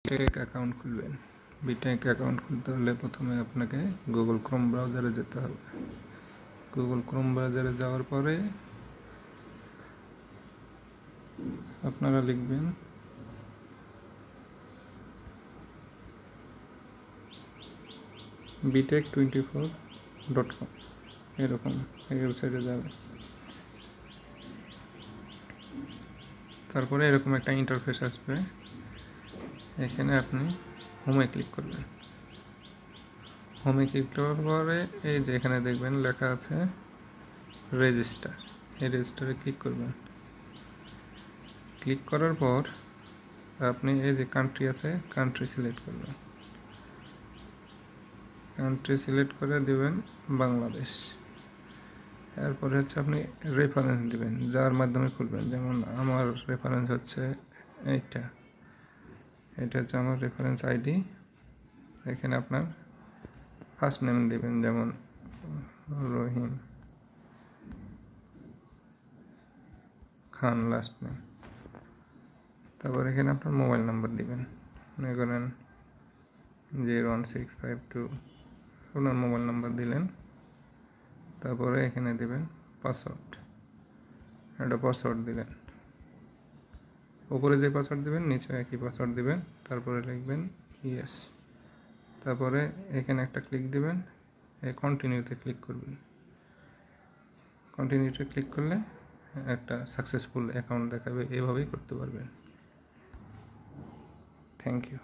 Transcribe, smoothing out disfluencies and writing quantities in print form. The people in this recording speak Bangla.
বিটেক অ্যাকাউন্ট খুলবেন। বিটেক অ্যাকাউন্ট খুলতে হলে প্রথমে আপনাকে গুগল ক্রোম ব্রাউজারে যেতে হবে। গুগল ক্রোম ব্রাউজারে যাওয়ার পরে আপনারা লিখবেন bitech24.com, এরকম এই ওয়েবসাইটে যাবে। তারপরে এরকম একটা ইন্টারফেস আসবে, এখানে আপনি হোমে ক্লিক করবেন। হোমে ক্লিক করার পরে এই যে এখানে দেখবেন লেখা আছে রেজিস্টার, এই রেজিস্টারে ক্লিক করবেন। ক্লিক করার পর আপনি এই যে কান্ট্রি আছে, কান্ট্রি সিলেক্ট করবেন। কান্ট্রি সিলেক্ট করে দেবেন বাংলাদেশ। এরপরে হচ্ছে আপনি রেফারেন্স দিবেন, যার মাধ্যমে খুলবেন। যেমন আমার রেফারেন্স হচ্ছে এটা হচ্ছে আমার রেফারেন্স আইডি। এখানে আপনার ফার্স্ট নেম দিবেন, যেমন রহিম খান লাস্ট নেম। তারপর এখানে আপনার মোবাইল নাম্বার দিবেন, মনে করেন 01652, আপনার মোবাইল নাম্বার দিলেন। তারপরে এখানে দিবেন পাসওয়ার্ড, একটা পাসওয়ার্ড দিলেন। উপরে যে পাসওয়ার্ড দিবেন নিচে একই পাসওয়ার্ড দিবেন। তারপরে লিখবেন ইয়েস। তারপরে এখানে একটা ক্লিক দিবেন, এই কন্টিনিউতে ক্লিক করবেন। কন্টিনিউতে ক্লিক করলে একটা সাকসেসফুল অ্যাকাউন্ট দেখাবে। এভাবেই করতে পারবেন। Thank you.